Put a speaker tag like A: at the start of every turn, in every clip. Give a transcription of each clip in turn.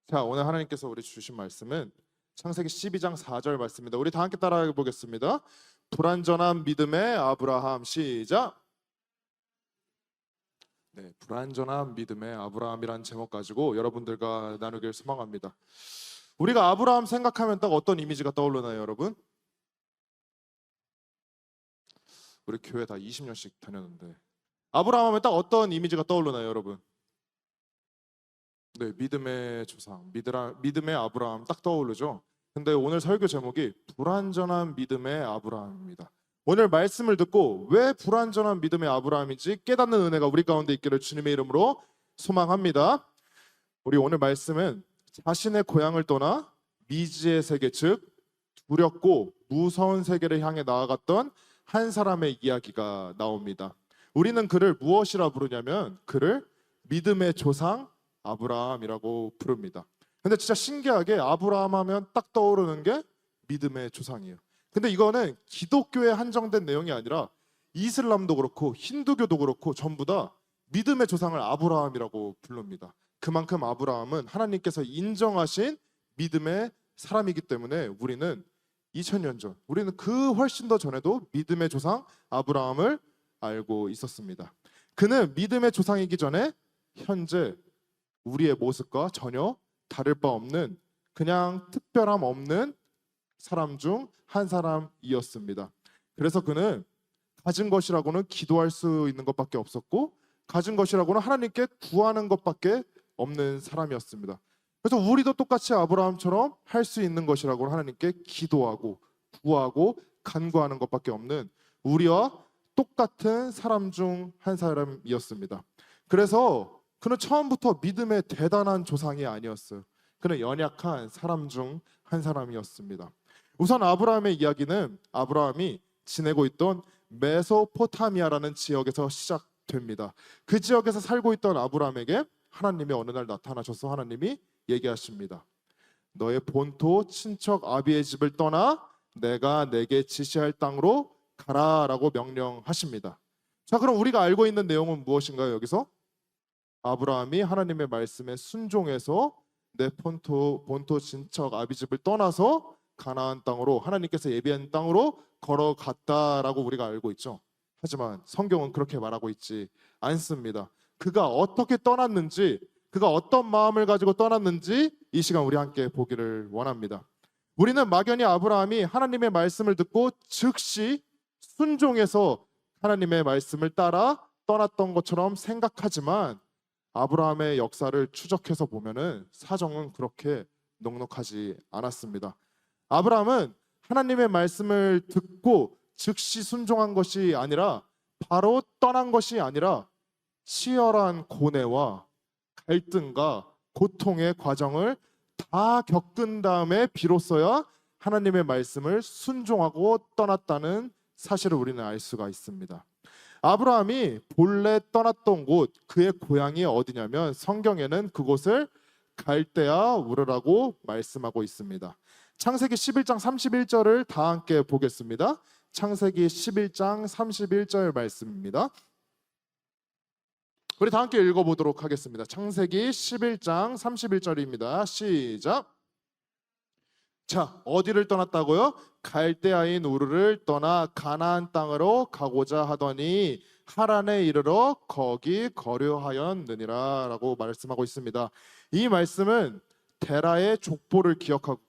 A: 자, 오늘 하나님께서 우리 주신 말씀은 창세기 12장 4절 말씀입니다. 우리 다 함께 따라해 보겠습니다. 불완전한 믿음의 아브라함. 시작. 네, 불완전한 믿음의 아브라함이란 제목 가지고 여러분들과 나누길 소망합니다. 우리가 아브라함 생각하면 딱 어떤 이미지가 떠오르나요, 여러분? 우리 교회 다 20년씩 다녔는데 아브라함 하면 딱 어떤 이미지가 떠오르나요, 여러분? 네, 믿음의 조상, 믿음의 아브라함 딱 떠오르죠. 근데 오늘 설교 제목이 불완전한 믿음의 아브라함입니다. 오늘 말씀을 듣고 왜 불완전한 믿음의 아브라함인지 깨닫는 은혜가 우리 가운데 있기를 주님의 이름으로 소망합니다. 우리 오늘 말씀은 자신의 고향을 떠나 미지의 세계, 즉 두렵고 무서운 세계를 향해 나아갔던 한 사람의 이야기가 나옵니다. 우리는 그를 무엇이라 부르냐면 그를 믿음의 조상 아브라함이라고 부릅니다. 근데 진짜 신기하게 아브라함 하면 딱 떠오르는 게 믿음의 조상이에요. 근데 이거는 기독교에 한정된 내용이 아니라 이슬람도 그렇고 힌두교도 그렇고 전부 다 믿음의 조상을 아브라함이라고 부릅니다. 그만큼 아브라함은 하나님께서 인정하신 믿음의 사람이기 때문에 우리는 2000년 전, 우리는 그 훨씬 더 전에도 믿음의 조상 아브라함을 알고 있었습니다. 그는 믿음의 조상이기 전에 현재 우리의 모습과 전혀 다를 바 없는 그냥 특별함 없는 사람 중 한 사람이었습니다. 그래서 그는 가진 것이라고는 기도할 수 있는 것밖에 없었고 가진 것이라고는 하나님께 구하는 것밖에 없는 사람이었습니다. 그래서 우리도 똑같이 아브라함처럼 할 수 있는 것이라고는 하나님께 기도하고 구하고 간구하는 것밖에 없는 우리와 똑같은 사람 중 한 사람이었습니다. 그래서 그는 처음부터 믿음의 대단한 조상이 아니었어요. 그는 연약한 사람 중 한 사람이었습니다. 우선 아브라함의 이야기는 아브라함이 지내고 있던 메소포타미아라는 지역에서 시작됩니다. 그 지역에서 살고 있던 아브라함에게 하나님이 어느 날 나타나셔서 하나님이 얘기하십니다. 너의 본토 친척 아비의 집을 떠나 내가 내게 지시할 땅으로 가라라고 명령하십니다. 자, 그럼 우리가 알고 있는 내용은 무엇인가요? 여기서 아브라함이 하나님의 말씀에 순종해서 내 본토 친척 아비 집을 떠나서 가나안 땅으로 하나님께서 예비한 땅으로 걸어갔다라고 우리가 알고 있죠. 하지만 성경은 그렇게 말하고 있지 않습니다. 그가 어떻게 떠났는지, 그가 어떤 마음을 가지고 떠났는지 이 시간 우리 함께 보기를 원합니다. 우리는 막연히 아브라함이 하나님의 말씀을 듣고 즉시 순종해서 하나님의 말씀을 따라 떠났던 것처럼 생각하지만 아브라함의 역사를 추적해서 보면은 사정은 그렇게 넉넉하지 않았습니다. 아브라함은 하나님의 말씀을 듣고 즉시 순종한 것이 아니라 바로 떠난 것이 아니라 치열한 고뇌와 갈등과 고통의 과정을 다 겪은 다음에 비로소야 하나님의 말씀을 순종하고 떠났다는 사실을 우리는 알 수가 있습니다. 아브라함이 본래 떠났던 곳, 그의 고향이 어디냐면 성경에는 그곳을 갈대아 우르라고 말씀하고 있습니다. 창세기 11장 31절을 다 함께 보겠습니다. 창세기 11장 31절 말씀입니다. 우리 다 함께 읽어보도록 하겠습니다. 창세기 11장 31절입니다. 시작. 자, 어디를 떠났다고요? 갈대아인 우르를 떠나 가나안 땅으로 가고자 하더니 하란에 이르러 거기 거류하였느니라 라고 말씀하고 있습니다. 이 말씀은 데라의 족보를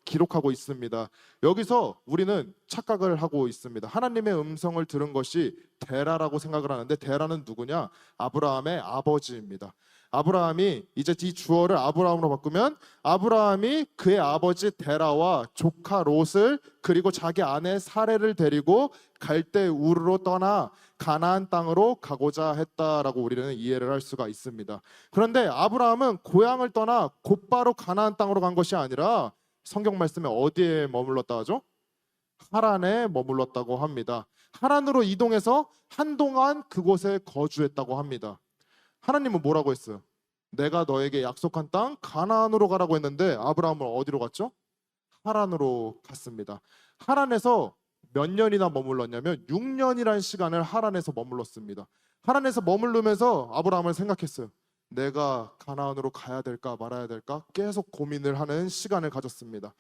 A: 기록하고 있습니다. 여기서 우리는 착각을 하고 있습니다. 하나님의 음성을 들은 것이 데라라고 생각을 하는데 데라는 누구냐? 아브라함의 아버지입니다. 아브라함이 이제 이 주어를 아브라함으로 바꾸면 아브라함이 그의 아버지 데라와 조카 롯을 그리고 자기 아내 사레를 데리고 갈대 우르로 떠나 가나안 땅으로 가고자 했다라고 우리는 이해를 할 수가 있습니다. 그런데 아브라함은 고향을 떠나 곧바로 가나안 땅으로 간 것이 아니라 성경 말씀에 어디에 머물렀다 하죠? 하란에 머물렀다고 합니다. 하란으로 이동해서 한동안 그곳에 거주했다고 합니다. 하나님은 뭐라고 했어요? 내가 너에게 약속한 땅 가나안으로 가라고 했는데 아브라함은 어디로 갔죠? 하란으로 갔습니다. 하란에서 몇 년이나 머물렀냐면 6년이라는 시간을 하란에서 머물렀습니다. 하란에서 머무르면서 아브라함은 생각했어요. 내가 가나안으로 가야 될까 말아야 될까 계속 고민을 하는 시간을 가졌습니다.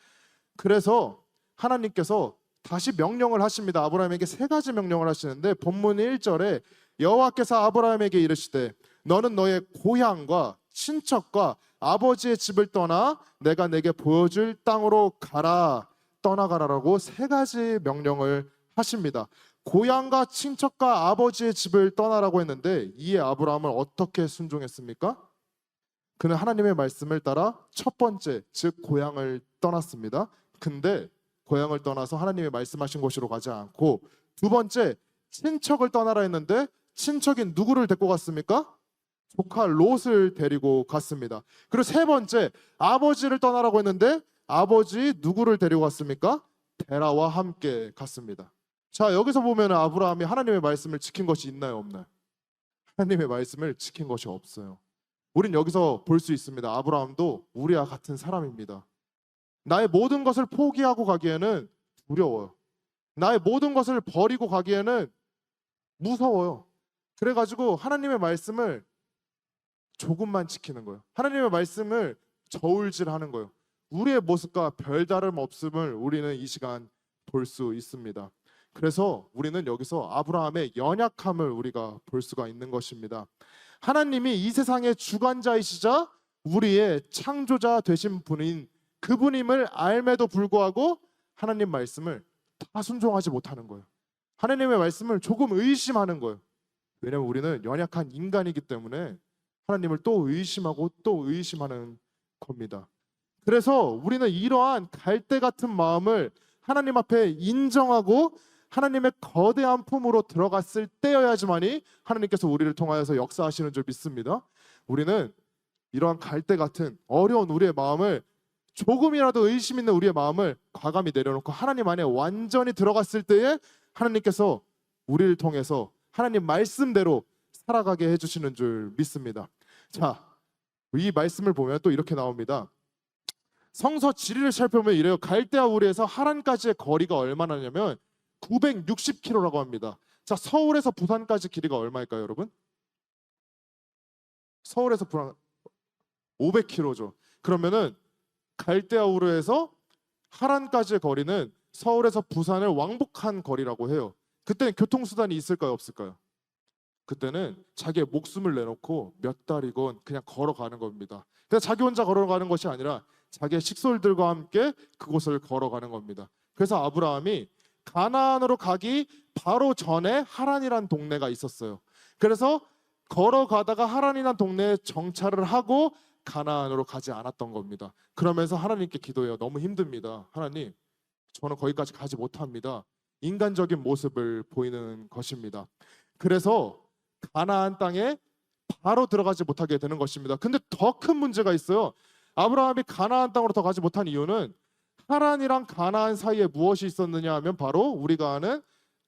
A: 그래서 하나님께서 다시 명령을 하십니다. 아브라함에게 세 가지 명령을 하시는데 본문 1절에 여호와께서 아브라함에게 이르시되 너는 너의 고향과 친척과 아버지의 집을 떠나 내가 내게 보여줄 땅으로 가라, 떠나가라라고 세 가지 명령을 하십니다. 고향과 친척과 아버지의 집을 떠나라고 했는데 이에 아브라함은 어떻게 순종했습니까? 그는 하나님의 말씀을 따라 첫 번째, 즉 고향을 떠났습니다. 근데 고향을 떠나서 하나님의 말씀하신 곳으로 가지 않고 두 번째, 친척을 떠나라 했는데 친척인 누구를 데리고 갔습니까? 조카 롯을 데리고 갔습니다. 그리고 세 번째, 아버지를 떠나라고 했는데 아버지 누구를 데리고 갔습니까? 데라와 함께 갔습니다. 자, 여기서 보면 아브라함이 하나님의 말씀을 지킨 것이 있나요, 없나요? 하나님의 말씀을 지킨 것이 없어요. 우린 여기서 볼 수 있습니다. 아브라함도 우리와 같은 사람입니다. 나의 모든 것을 포기하고 가기에는 두려워요. 나의 모든 것을 버리고 가기에는 무서워요. 그래가지고 하나님의 말씀을 조금만 지키는 거예요. 하나님의 말씀을 저울질하는 거예요. 우리의 모습과 별다름 없음을 우리는 이 시간 볼 수 있습니다. 그래서 우리는 여기서 아브라함의 연약함을 우리가 볼 수가 있는 것입니다. 하나님이 이 세상의 주관자이시자 우리의 창조자 되신 분인 그분임을 알매도 불구하고 하나님 말씀을 다 순종하지 못하는 거예요. 하나님의 말씀을 조금 의심하는 거예요. 왜냐하면 우리는 연약한 인간이기 때문에 하나님을 또 의심하고 또 의심하는 겁니다. 그래서 우리는 이러한 갈대 같은 마음을 하나님 앞에 인정하고 하나님의 거대한 품으로 들어갔을 때여야지만이 하나님께서 우리를 통하여서 역사하시는 줄 믿습니다. 우리는 이러한 갈대 같은 어려운 우리의 마음을 조금이라도 의심 있는 우리의 마음을 과감히 내려놓고 하나님 안에 완전히 들어갔을 때에 하나님께서 우리를 통해서 하나님 말씀대로 살아가게 해주시는 줄 믿습니다. 자, 이 말씀을 보면 또 이렇게 나옵니다. 성서 지리를 살펴보면 이래요. 갈대아 우르에서 하란까지의 거리가 얼마나냐면 960km라고 합니다. 자, 서울에서 부산까지 길이가 얼마일까요, 여러분? 서울에서 부산 500km죠. 그러면은 갈대아 우르에서 하란까지의 거리는 서울에서 부산을 왕복한 거리라고 해요. 그때는 교통수단이 있을까요, 없을까요? 그때는 자기의 목숨을 내놓고 몇 달이건 그냥 걸어가는 겁니다. 근데 자기 혼자 걸어가는 것이 아니라 자기의 식솔들과 함께 그곳을 걸어가는 겁니다. 그래서 아브라함이 가나안으로 가기 바로 전에 하란이란 동네가 있었어요. 그래서 걸어가다가 하란이란 동네에 정차를 하고 가나안으로 가지 않았던 겁니다. 그러면서 하나님께 기도해요. 너무 힘듭니다. 하나님, 저는 거기까지 가지 못합니다. 인간적인 모습을 보이는 것입니다. 그래서 가나안 땅에 바로 들어가지 못하게 되는 것입니다. 근데 더 큰 문제가 있어요. 아브라함이 가나안 땅으로 더 가지 못한 이유는 하란이랑 가나안 사이에 무엇이 있었느냐 하면 바로 우리가 아는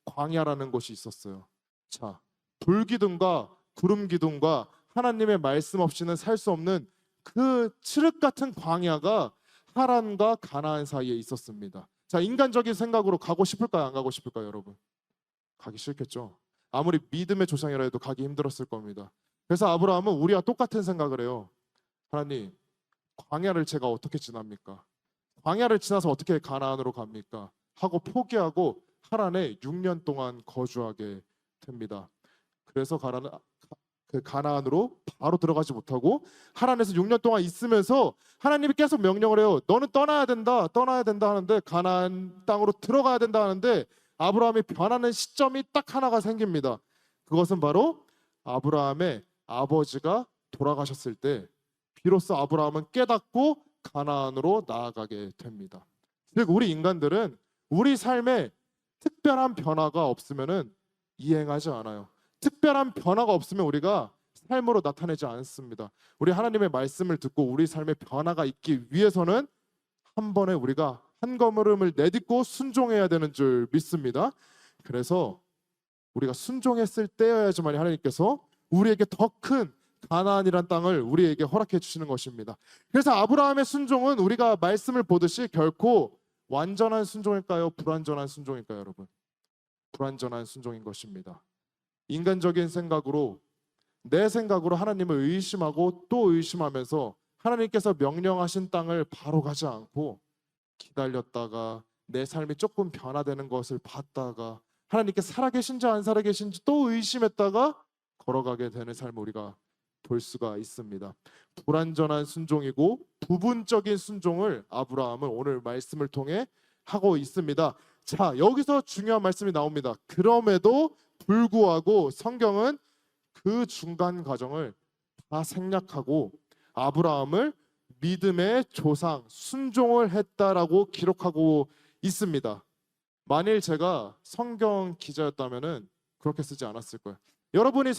A: 광야라는 곳이 있었어요. 자, 불기둥과 구름기둥과 하나님의 말씀 없이는 살 수 없는 그 칠흑 같은 광야가 하란과 가나안 사이에 있었습니다. 자, 인간적인 생각으로 가고 싶을까요, 안 가고 싶을까요, 여러분? 가기 싫겠죠. 아무리 믿음의 조상이라 해도 가기 힘들었을 겁니다. 그래서 아브라함은 우리와 똑같은 생각을 해요. 하나님, 광야를 제가 어떻게 지납니까? 광야를 지나서 어떻게 가나안으로 갑니까? 하고 포기하고 하란에 6년 동안 거주하게 됩니다. 그래서 가나안으로 바로 들어가지 못하고 하란에서 6년 동안 있으면서 하나님이 계속 명령을 해요. 너는 떠나야 된다, 떠나야 된다 하는데 가나안 땅으로 들어가야 된다 하는데 아브라함이 변하는 시점이 딱 하나가 생깁니다. 그것은 바로 아브라함의 아버지가 돌아가셨을 때 비로소 아브라함은 깨닫고 가나안으로 나아가게 됩니다. 즉 우리 인간들은 우리 삶에 특별한 변화가 없으면은 이행하지 않아요. 특별한 변화가 없으면 우리가 삶으로 나타내지 않습니다. 우리 하나님의 말씀을 듣고 우리 삶에 변화가 있기 위해서는 한 번에 우리가 한 걸음을 내딛고 순종해야 되는 줄 믿습니다. 그래서 우리가 순종했을 때여야지만 하나님께서 우리에게 더 큰 가나안이란 땅을 우리에게 허락해 주시는 것입니다. 그래서 아브라함의 순종은 우리가 말씀을 보듯이 결코 완전한 순종일까요? 불완전한 순종일까요, 여러분? 불완전한 순종인 것입니다. 인간적인 생각으로 내 생각으로 하나님을 의심하고 또 의심하면서 하나님께서 명령하신 땅을 바로 가지 않고 기다렸다가 내 삶이 조금 변화되는 것을 봤다가 하나님께 살아계신지 안 살아계신지 또 의심했다가 걸어가게 되는 삶을 우리가 볼 수가 있습니다. 불완전한 순종이고 부분적인 순종을 아브라함은 오늘 말씀을 통해 하고 있습니다. 자, 여기서 중요한 말씀이 나옵니다. 그럼에도 불구하고 성경은 그 중간 과정을 다 생략하고 아브라함을 믿음의 조상, 순종을 했다라고 기록하고 있습니다. 만일 제가 성경 기자였다면은 그렇게 쓰지 않았을 거예요. 여러분이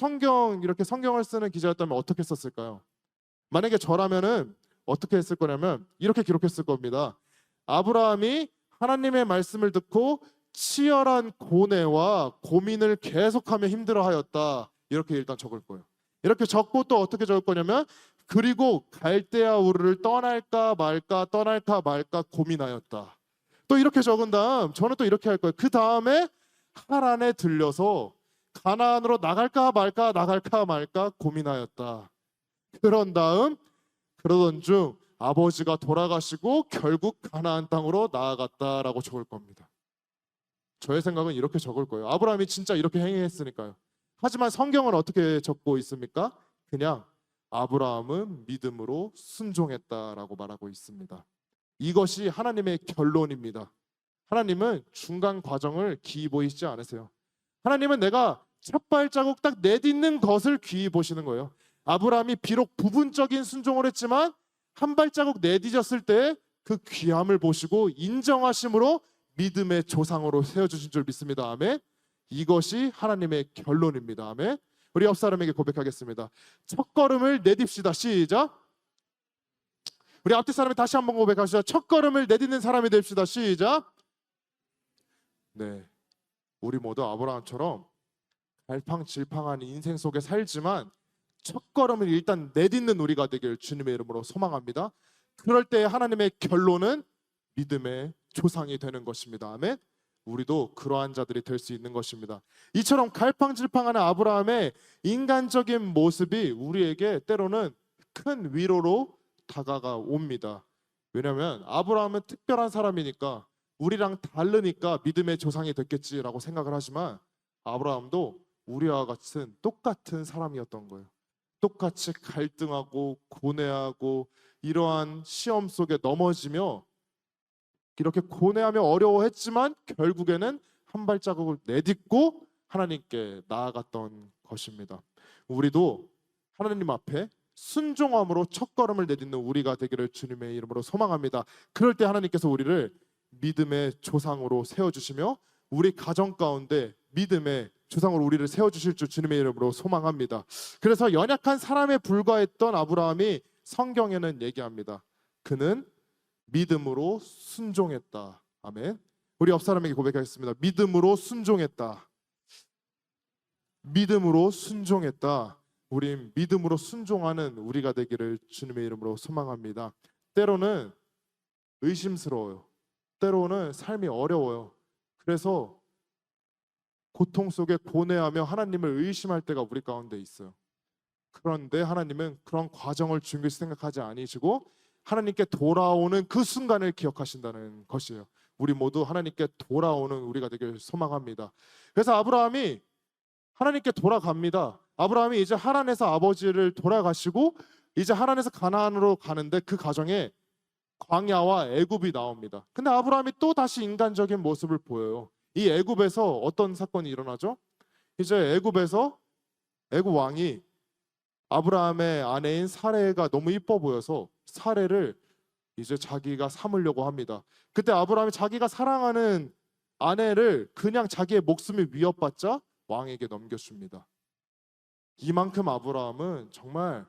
A: 이렇게 성경을 쓰는 기자였다면 어떻게 썼을까요? 만약에 저라면은 어떻게 했을 거냐면 이렇게 기록했을 겁니다. 아브라함이 하나님의 말씀을 듣고 치열한 고뇌와 고민을 계속하며 힘들어하였다. 이렇게 일단 적을 거예요. 이렇게 적고 또 어떻게 적을 거냐면 그리고 갈대아 우르를 떠날까 말까 고민하였다. 또 이렇게 적은 다음 저는 또 이렇게 할 거예요. 그 다음에 하란에 들려서 가나안으로 나갈까 말까 고민하였다. 그러던 중 아버지가 돌아가시고 결국 가나안 땅으로 나아갔다라고 적을 겁니다. 저의 생각은 이렇게 적을 거예요. 아브라함이 진짜 이렇게 행했으니까요. 하지만 성경은 어떻게 적고 있습니까? 그냥 아브라함은 믿음으로 순종했다라고 말하고 있습니다. 이것이 하나님의 결론입니다. 하나님은 중간 과정을 기이 보이시지 않으세요. 하나님은 내가 첫 발자국 딱 내딛는 것을 귀히 보시는 거예요. 아브라함이 비록 부분적인 순종을 했지만 한 발자국 내딛었을 때 그 귀함을 보시고 인정하심으로 믿음의 조상으로 세워주신 줄 믿습니다. 아멘. 이것이 하나님의 결론입니다. 아멘. 우리 옆 사람에게 고백하겠습니다. 첫 걸음을 내딛시다. 시작. 우리 앞뒤 사람이 다시 한번 고백하시죠. 첫 걸음을 내딛는 사람이 됩시다. 시작. 네, 우리 모두 아브라함처럼 갈팡질팡한 인생 속에 살지만 첫 걸음을 일단 내딛는 우리가 되길 주님의 이름으로 소망합니다. 그럴 때 하나님의 결론은 믿음의 조상이 되는 것입니다. 아멘. 우리도 그러한 자들이 될 수 있는 것입니다. 이처럼 갈팡질팡하는 아브라함의 인간적인 모습이 우리에게 때로는 큰 위로로 다가가 옵니다. 왜냐하면 아브라함은 특별한 사람이니까 우리랑 다르니까 믿음의 조상이 됐겠지라고 생각을 하지만 아브라함도 우리와 같은 똑같은 사람이었던 거예요. 똑같이 갈등하고 고뇌하고 이러한 시험 속에 넘어지며 이렇게 고뇌하며 어려워했지만 결국에는 한 발자국을 내딛고 하나님께 나아갔던 것입니다. 우리도 하나님 앞에 순종함으로 첫걸음을 내딛는 우리가 되기를 주님의 이름으로 소망합니다. 그럴 때 하나님께서 우리를 믿음의 조상으로 세워주시며 우리 가정 가운데 믿음의 조상으로 우리를 세워주실 줄 주님의 이름으로 소망합니다. 그래서 연약한 사람에 불과했던 아브라함이 성경에는 얘기합니다. 그는 믿음으로 순종했다. 아멘. 우리 옆 사람에게 고백하겠습니다. 믿음으로 순종했다. 믿음으로 순종했다. 우린 믿음으로 순종하는 우리가 되기를 주님의 이름으로 소망합니다. 때로는 의심스러워요. 때로는 삶이 어려워요. 그래서 고통 속에 고뇌하며 하나님을 의심할 때가 우리 가운데 있어요. 그런데 하나님은 그런 과정을 중요시 생각하지 아니시고 하나님께 돌아오는 그 순간을 기억하신다는 것이에요. 우리 모두 하나님께 돌아오는 우리가 되길 소망합니다. 그래서 아브라함이 하나님께 돌아갑니다. 아브라함이 이제 하란에서 아버지를 돌아가시고 이제 하란에서 가나안으로 가는데 그 과정에 광야와 애굽이 나옵니다. 근데 아브라함이 또 다시 인간적인 모습을 보여요. 이 애굽에서 어떤 사건이 일어나죠? 이제 애굽에서 애굽 왕이 아브라함의 아내인 사레가 너무 이뻐 보여서 사레를 이제 자기가 삼으려고 합니다. 그때 아브라함이 자기가 사랑하는 아내를 그냥 자기의 목숨이 위협받자 왕에게 넘겨줍니다. 이만큼 아브라함은 정말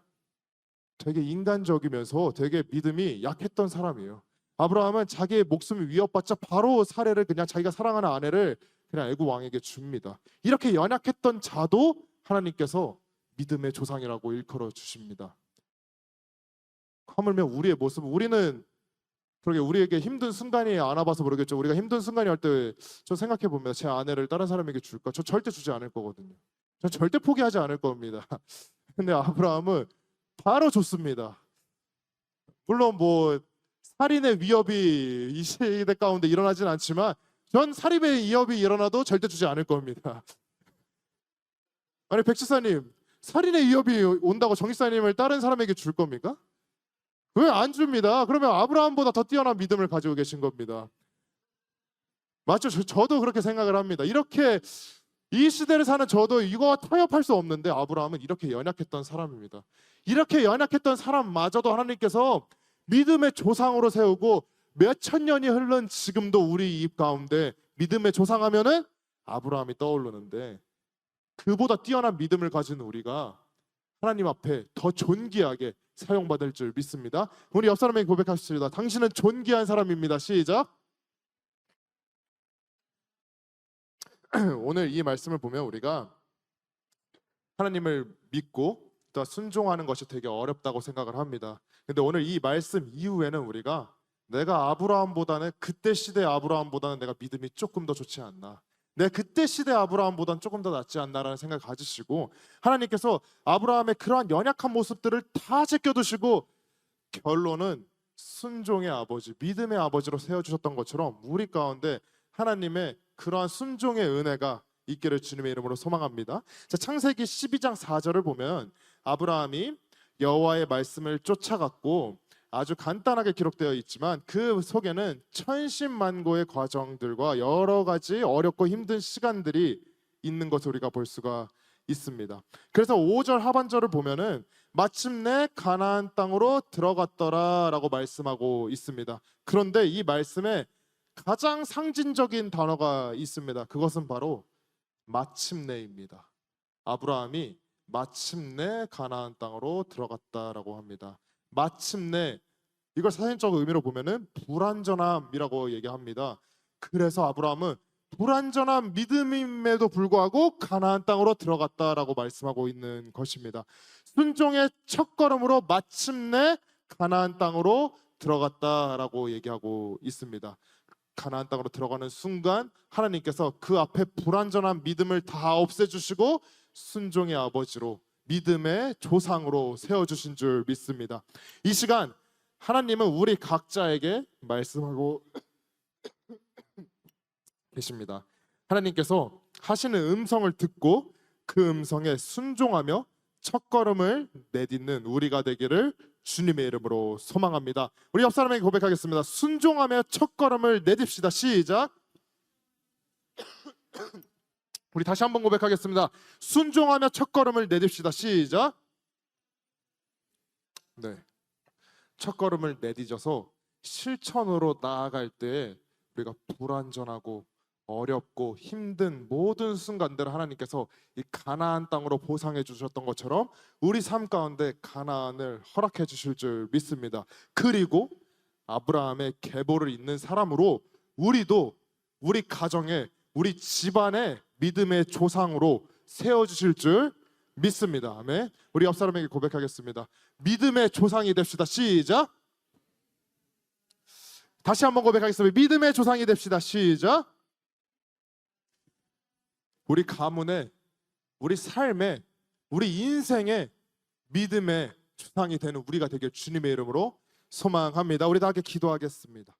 A: 되게 인간적이면서 되게 믿음이 약했던 사람이에요. 아브라함은 자기의 목숨이 위협받자 바로 사레를 그냥 자기가 사랑하는 아내를 그냥 애굽 왕에게 줍니다. 이렇게 연약했던 자도 하나님께서 믿음의 조상이라고 일컬어 주십니다. 하물며 우리의 모습, 우리는 그러게 우리에게 힘든 순간이 안 와봐서 모르겠죠. 우리가 힘든 순간이 올 때 저 생각해 보면 제 아내를 다른 사람에게 줄까? 저 절대 주지 않을 거거든요. 저 절대 포기하지 않을 겁니다. 근데 아브라함은 바로 줬습니다. 물론 뭐 살인의 위협이 이 시대 가운데 일어나진 않지만 전 살인의 위협이 일어나도 절대 주지 않을 겁니다. 아니 백지사님, 살인의 위협이 온다고 정지사님을 다른 사람에게 줄 겁니까? 왜 안 줍니다. 그러면 아브라함보다 더 뛰어난 믿음을 가지고 계신 겁니다. 맞죠? 저도 그렇게 생각을 합니다. 이렇게 이 시대를 사는 저도 이거와 타협할 수 없는데 아브라함은 이렇게 연약했던 사람입니다. 이렇게 연약했던 사람마저도 하나님께서 믿음의 조상으로 세우고 몇천 년이 흐른 지금도 우리 입 가운데 믿음의 조상하면은 아브라함이 떠오르는데, 그보다 뛰어난 믿음을 가진 우리가 하나님 앞에 더 존귀하게 사용받을 줄 믿습니다. 우리 옆 사람에게 고백하십시다. 당신은 존귀한 사람입니다. 시작. 오늘 이 말씀을 보면 우리가 하나님을 믿고 또 순종하는 것이 되게 어렵다고 생각을 합니다. 근데 오늘 이 말씀 이후에는 우리가 내가 아브라함보다는 그때 시대 아브라함보다는 내가 믿음이 조금 더 좋지 않나, 내 그때 시대 아브라함보다는 조금 더 낫지 않나라는 생각을 가지시고 하나님께서 아브라함의 그러한 연약한 모습들을 다 제껴두시고 결론은 순종의 아버지, 믿음의 아버지로 세워주셨던 것처럼 우리 가운데 하나님의 그러한 순종의 은혜가 있기를 주님의 이름으로 소망합니다. 자, 창세기 12장 4절을 보면 아브라함이 여호와의 말씀을 쫓아갔고, 아주 간단하게 기록되어 있지만 그 속에는 천신만고의 과정들과 여러 가지 어렵고 힘든 시간들이 있는 것을 우리가 볼 수가 있습니다. 그래서 5절 하반절을 보면은 마침내 가나안 땅으로 들어갔더라라고 말씀하고 있습니다. 그런데 이 말씀에 가장 상징적인 단어가 있습니다. 그것은 바로 마침내입니다. 아브라함이 마침내 가나안 땅으로 들어갔다라고 합니다. 마침내, 이걸 사전적 의미로 보면은 불완전함이라고 얘기합니다. 그래서 아브라함은 불완전한 믿음임에도 불구하고 가나안 땅으로 들어갔다라고 말씀하고 있는 것입니다. 순종의 첫걸음으로 마침내 가나안 땅으로 들어갔다라고 얘기하고 있습니다. 가나안 땅으로 들어가는 순간 하나님께서 그 앞에 불완전한 믿음을 다 없애주시고 순종의 아버지로, 믿음의 조상으로 세워주신 줄 믿습니다. 이 시간 하나님은 우리 각자에게 말씀하고 계십니다. 하나님께서 하시는 음성을 듣고 그 음성에 순종하며 첫걸음을 내딛는 우리가 되기를 주님의 이름으로 소망합니다. 우리 옆 사람에게 고백하겠습니다. 순종하며 첫걸음을 내딛시다. 시작. 우리 다시 한번 고백하겠습니다. 순종하며 첫걸음을 내딛시다. 시작. 네, 첫걸음을 내딛어서 실천으로 나아갈 때 우리가 불완전하고 어렵고 힘든 모든 순간들을 하나님께서 이 가나안 땅으로 보상해 주셨던 것처럼 우리 삶 가운데 가나안을 허락해 주실 줄 믿습니다. 그리고 아브라함의 계보를 잇는 사람으로 우리도 우리 가정에, 우리 집안의 믿음의 조상으로 세워주실 줄 믿습니다. 아멘. 우리 옆 사람에게 고백하겠습니다. 믿음의 조상이 됩시다. 시작. 다시 한번 고백하겠습니다. 믿음의 조상이 됩시다. 시작. 우리 가문에, 우리 삶에, 우리 인생에 믿음의 조상이 되는 우리가 되길 주님의 이름으로 소망합니다. 우리 다 함께 기도하겠습니다.